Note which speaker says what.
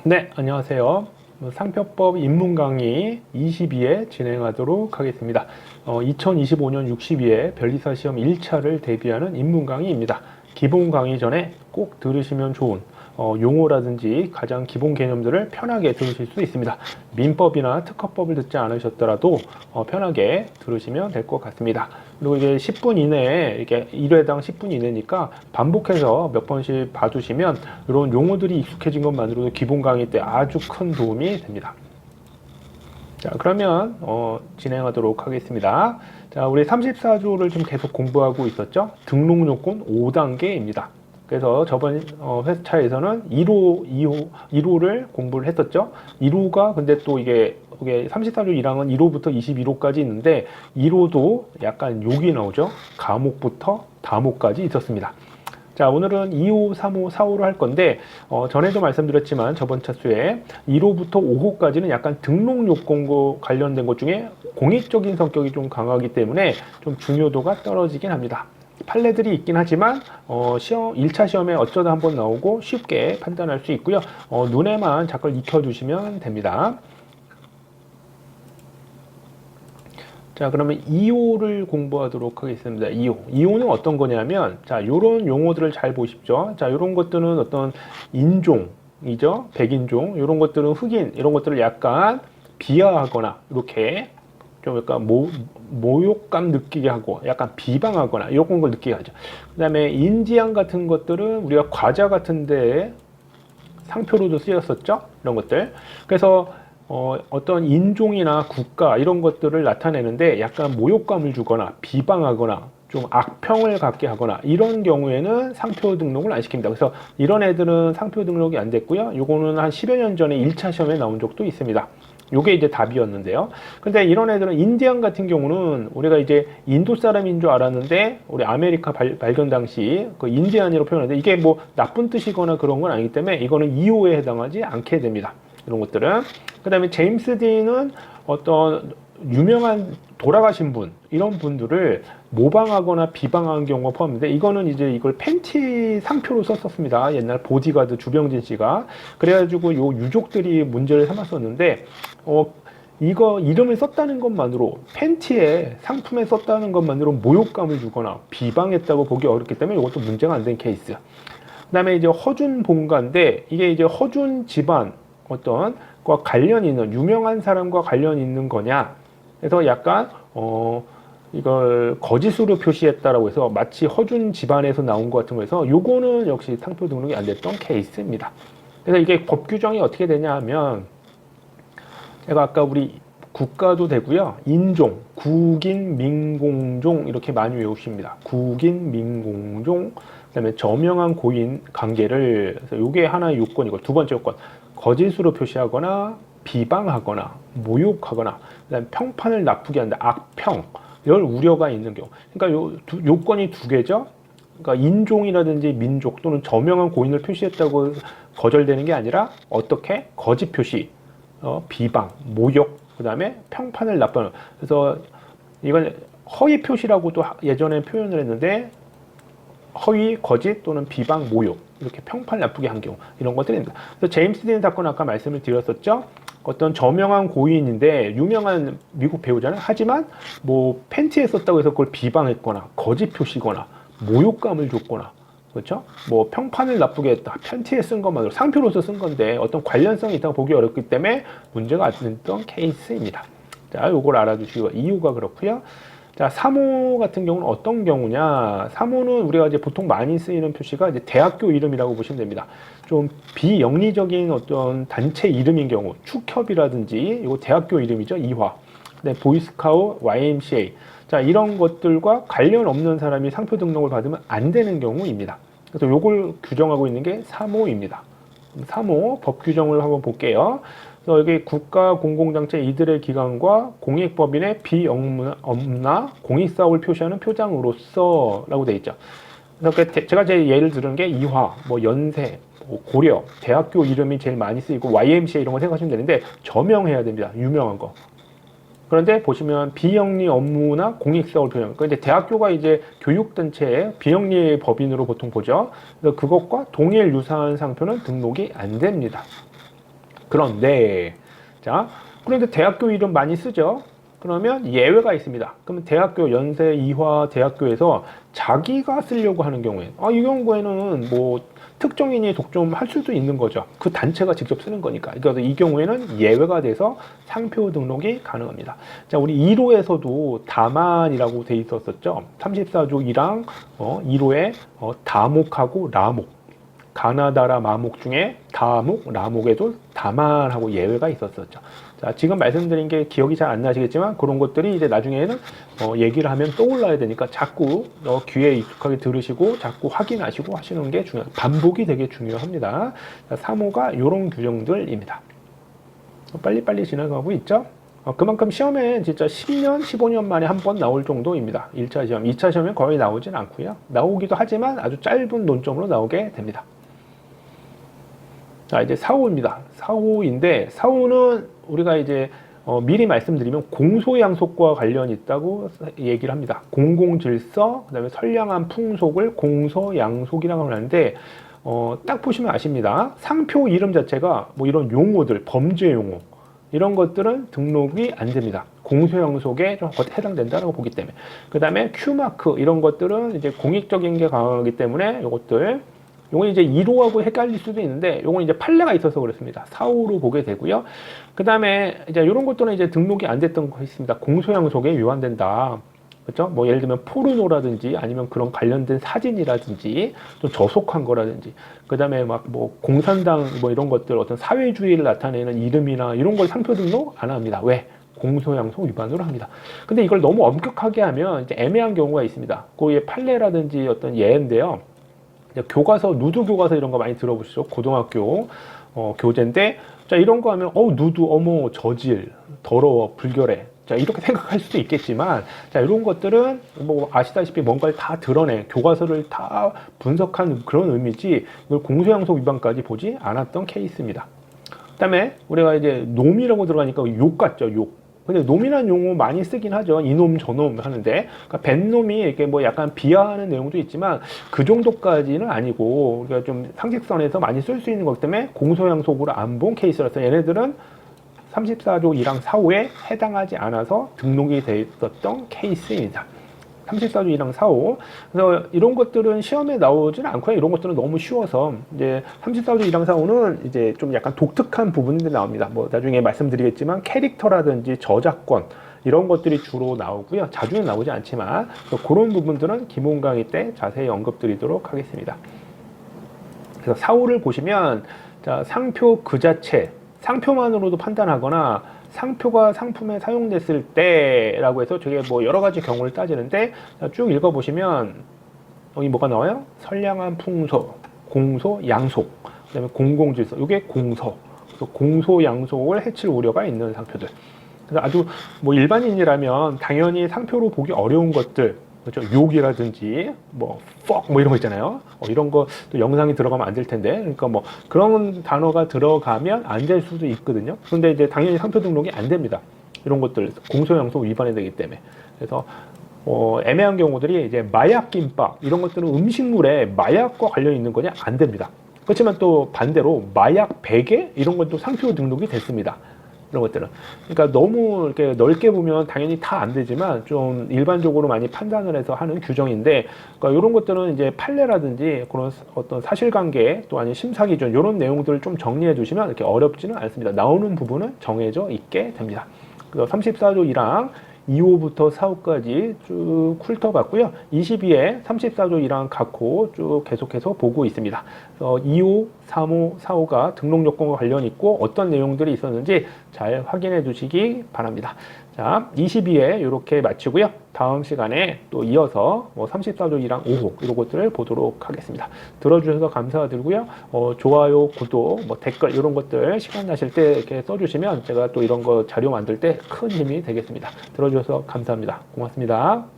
Speaker 1: 네, 안녕하세요. 상표법 입문 강의 22회 진행하도록 하겠습니다. 2025년 62회 변리사 시험 1차를 대비하는 입문 강의입니다. 기본 강의 전에 꼭 들으시면 좋은 용어라든지 가장 기본 개념들을 편하게 들으실 수 있습니다. 민법이나 특허법을 듣지 않으셨더라도 편하게 들으시면 될 것 같습니다. 그리고 이게 10분 이내에 이게 1회당 10분 이내니까 반복해서 몇 번씩 봐주시면 이런 용어들이 익숙해진 것만으로도 기본 강의 때 아주 큰 도움이 됩니다. 자, 그러면 진행하도록 하겠습니다. 자, 우리 34조를 좀 계속 공부하고 있었죠? 등록 요건 5단계입니다. 그래서 저번 회차에서는 1호를 공부를 했었죠. 1호가 근데 또 이게 34조 1항은 1호부터 21호까지 있는데 1호도 약간 욕이 나오죠. 가목부터 다목까지 있었습니다. 자, 오늘은 2호, 3호, 4호를 할 건데 전에도 말씀드렸지만 저번 차수에 1호부터 5호까지는 약간 등록 요건과 관련된 것 중에 공익적인 성격이 좀 강하기 때문에 좀 중요도가 떨어지긴 합니다. 판례들이 있긴 하지만 1차 시험에 어쩌다 한번 나오고 쉽게 판단할 수 있고요. 눈에만 자꾸 익혀두시면 됩니다. 자, 그러면 2호를 공부하도록 하겠습니다. 2호. 2호는 어떤 거냐면, 자, 요런 용어들을 잘 보십시오. 자, 요런 것들은 어떤 인종이죠. 백인종. 요런 것들은 흑인. 이런 것들을 약간 비하하거나, 이렇게 좀 약간 모욕감 느끼게 하고, 약간 비방하거나, 이런 걸 느끼게 하죠. 그 다음에 인지양 같은 것들은 우리가 과자 같은데 상표로도 쓰였었죠. 이런 것들. 그래서 어떤 인종이나 국가 이런 것들을 나타내는데 약간 모욕감을 주거나 비방하거나 좀 악평을 갖게 하거나 이런 경우에는 상표 등록을 안 시킵니다. 그래서 이런 애들은 상표 등록이 안 됐고요. 요거는 한 10여 년 전에 1차 시험에 나온 적도 있습니다. 요게 이제 답이었는데요. 근데 이런 애들은 인디안 같은 경우는 우리가 이제 인도 사람인 줄 알았는데 우리 아메리카 발견 당시 그 인디안이라고 표현하는데 이게 뭐 나쁜 뜻이거나 그런 건 아니기 때문에 이거는 2호에 해당하지 않게 됩니다. 이런 것들은. 그 다음에 제임스 딘은 어떤 유명한 돌아가신 분, 이런 분들을 모방하거나 비방한 경우가 포함인데, 이거는 이제 이걸 팬티 상표로 썼었습니다. 옛날 보디가드 주병진 씨가. 그래가지고 요 유족들이 문제를 삼았었는데, 이거 이름을 썼다는 것만으로, 팬티에 상품에 썼다는 것만으로 모욕감을 주거나 비방했다고 보기 어렵기 때문에 이것도 문제가 안 된 케이스. 그 다음에 이제 허준 본가인데, 이게 이제 허준 집안, 어떤 과 관련 있는 유명한 사람과 관련 있는 거냐. 그래서 약간 이걸 거짓으로 표시했다라고 해서 마치 허준 집안에서 나온 것 같은 거에서 요거는 역시 상표 등록이 안 됐던 케이스입니다. 그래서 이게 법 규정이 어떻게 되냐 하면 제가 아까 우리 국가도 되고요. 인종, 국인, 민공종 이렇게 많이 외우십니다. 국인, 민공종, 그다음에 저명한 고인 관계를 그래서 요게 하나의 요건이고 두 번째 요건 거짓으로 표시하거나 비방하거나 모욕하거나 그다음에 평판을 나쁘게 한다. 악평 이럴 우려가 있는 경우. 그러니까 요건이 두 개죠. 그러니까 인종이라든지 민족 또는 저명한 고인을 표시했다고 거절되는 게 아니라 어떻게 거짓 표시, 비방, 모욕, 그다음에 평판을 나쁘는. 그래서 이건 허위 표시라고도 예전에 표현을 했는데 허위, 거짓 또는 비방, 모욕 이렇게 평판을 나쁘게 한 경우 이런 것들입니다. 그래서 제임스 딘 사건 아까 말씀을 드렸었죠. 어떤 저명한 고인인데 유명한 미국 배우잖아요. 하지만 뭐 팬티에 썼다고 해서 그걸 비방했거나 거짓 표시거나 모욕감을 줬거나 그렇죠? 뭐 평판을 나쁘게 했다. 팬티에 쓴 것만으로 상표로서 쓴 건데 어떤 관련성이 있다고 보기 어렵기 때문에 문제가 안 됐던 케이스입니다. 자, 요걸 알아두시고 이유가 그렇고요. 자, 3호 같은 경우는 어떤 경우냐? 3호는 우리가 이제 보통 많이 쓰이는 표시가 이제 대학교 이름이라고 보시면 됩니다. 좀 비영리적인 어떤 단체 이름인 경우, 축협이라든지 이거 대학교 이름이죠. 이화. 네, 보이스카우, YMCA. 자, 이런 것들과 관련 없는 사람이 상표 등록을 받으면 안 되는 경우입니다. 그래서 요걸 규정하고 있는 게 3호입니다. 3호 법 규정을 한번 볼게요. 그래서 여기 국가 공공장치 이들의 기관과 공익법인의 비업무나 공익사업을 표시하는 표장으로서라고 되어 있죠. 그래서 제가 제 예를 들은 게 이화, 뭐 연세, 뭐 고려, 대학교 이름이 제일 많이 쓰이고 YMCA 이런 거 생각하시면 되는데 저명해야 됩니다. 유명한 거. 그런데 보시면 비영리 업무나 공익사업을 표현. 그러니까 이제 대학교가 이제 교육단체의 비영리 법인으로 보통 보죠. 그래서 그것과 동일 유사한 상표는 등록이 안 됩니다. 그런데 대학교 이름 많이 쓰죠. 그러면 예외가 있습니다. 그러면 대학교, 연세, 이화 대학교에서 자기가 쓰려고 하는 경우에, 이 경우에는 뭐 특정인이 독점할 수도 있는 거죠. 그 단체가 직접 쓰는 거니까. 그래서 이 경우에는 예외가 돼서 상표 등록이 가능합니다. 자, 우리 1호에서도 다만이라고 돼 있었었죠. 34조 1항 1호에 다목하고 라목, 가나다라 마목 중에 다목, 라목에도 다만하고 예외가 있었었죠. 자, 지금 말씀드린 게 기억이 잘 안 나시겠지만 그런 것들이 이제 나중에는 얘기를 하면 떠올라야 되니까 자꾸 귀에 익숙하게 들으시고 자꾸 확인하시고 하시는 게 중요합니다. 반복이 되게 중요합니다. 자, 3호가 이런 규정들입니다. 빨리빨리 지나가고 있죠. 그만큼 시험에 진짜 10년, 15년 만에 한 번 나올 정도입니다. 1차 시험, 2차 시험에 거의 나오진 않고요. 나오기도 하지만 아주 짧은 논점으로 나오게 됩니다. 자, 이제 4호입니다. 4호인데 4호는 우리가 이제 미리 말씀드리면 공소양속과 관련이 있다고 얘기를 합니다. 공공질서, 그다음에 선량한 풍속을 공소양속이라고 하는데 딱 보시면 아십니다. 상표 이름 자체가 뭐 이런 용어들, 범죄 용어 이런 것들은 등록이 안 됩니다. 공소양속에 좀 해당된다고 보기 때문에. 그 다음에 큐마크 이런 것들은 이제 공익적인 게 강하기 때문에 이것들 요건 이제 1호하고 헷갈릴 수도 있는데 요건 이제 판례가 있어서 그렇습니다. 4호로 보게 되고요. 그 다음에 이제 이런 것들은 이제 등록이 안 됐던 거 있습니다. 공소양속에 위반된다. 그렇죠? 뭐 예를 들면 포르노라든지 아니면 그런 관련된 사진이라든지 좀 저속한 거라든지 그 다음에 막 뭐 공산당 뭐 이런 것들 어떤 사회주의를 나타내는 이름이나 이런 걸 상표 등록 안 합니다. 왜? 공소양속 위반으로 합니다. 근데 이걸 너무 엄격하게 하면 이제 애매한 경우가 있습니다. 그의 판례라든지 어떤 예인데요. 교과서, 누드 교과서 이런 거 많이 들어보시죠? 고등학교 교재인데, 자, 이런 거 하면, 누드, 어머, 저질, 더러워, 불결해. 자, 이렇게 생각할 수도 있겠지만, 자, 이런 것들은 뭐 아시다시피 뭔가를 다 드러내, 교과서를 다 분석한 그런 의미지, 이걸 공소양속 위반까지 보지 않았던 케이스입니다. 그 다음에 우리가 이제 놈이라고 들어가니까 욕 같죠, 욕. 근데 놈이라는 용어 많이 쓰긴 하죠. 이놈 저놈 하는데, 그러니까 뱃놈이 이렇게 뭐 약간 비하하는 내용도 있지만 그 정도까지는 아니고 우리가 좀 상식선에서 많이 쓸 수 있는 거기 때문에 공소양속으로 안 본 케이스라서 얘네들은 34조 1항 4호에 해당하지 않아서 등록이 돼 있었던 케이스입니다. 34조 1항 4호. 그래서 이런 것들은 시험에 나오지는 않고요. 이런 것들은 너무 쉬워서 이제 34조 1항 4호는 이제 좀 약간 독특한 부분들이 나옵니다. 뭐 나중에 말씀드리겠지만 캐릭터라든지 저작권 이런 것들이 주로 나오고요. 자주는 나오지 않지만 그런 부분들은 기본 강의 때 자세히 언급드리도록 하겠습니다. 그래서 4호를 보시면 자, 상표 그 자체, 상표만으로도 판단하거나 상표가 상품에 사용됐을 때라고 해서 저게 뭐 여러 가지 경우를 따지는데 쭉 읽어보시면 여기 뭐가 나와요? 선량한 풍소, 공소, 양속, 그다음에 공공질서. 이게 공서. 그래서 공소, 양속을 해칠 우려가 있는 상표들. 그래서 아주 뭐 일반인이라면 당연히 상표로 보기 어려운 것들, 그렇죠? 욕이라든지 뭐 fuck 뭐 이런 거 있잖아요. 이런 거 또 영상이 들어가면 안 될 텐데, 그러니까 뭐 그런 단어가 들어가면 안 될 수도 있거든요. 그런데 이제 당연히 상표 등록이 안 됩니다. 이런 것들 공소양속 위반이 되기 때문에. 그래서 애매한 경우들이 이제 마약 김밥 이런 것들은 음식물에 마약과 관련 있는 거냐 안 됩니다. 그렇지만 또 반대로 마약 베개 이런 것도 상표 등록이 됐습니다. 이런 것들은. 그러니까 너무 이렇게 넓게 보면 당연히 다 안 되지만 좀 일반적으로 많이 판단을 해서 하는 규정인데, 그러니까 이런 것들은 이제 판례라든지 그런 어떤 사실관계 또 아니면 심사기준 이런 내용들을 좀 정리해 두시면 이렇게 어렵지는 않습니다. 나오는 부분은 정해져 있게 됩니다. 그래서 34조 1항 2호부터 4호까지 쭉 훑어봤고요. 22에 34조 1항 각호 쭉 계속해서 보고 있습니다. 2호, 3호, 4호가 등록 요건과 관련이 있고 어떤 내용들이 있었는지 잘 확인해 주시기 바랍니다. 자, 22에 이렇게 마치고요. 다음 시간에 또 이어서 34조 1항 5호 이런 것들을 보도록 하겠습니다. 들어주셔서 감사드리고요. 좋아요, 구독, 댓글 이런 것들 시간 나실 때 이렇게 써주시면 제가 또 이런 거 자료 만들 때 큰 힘이 되겠습니다. 들어주셔서 감사합니다. 고맙습니다.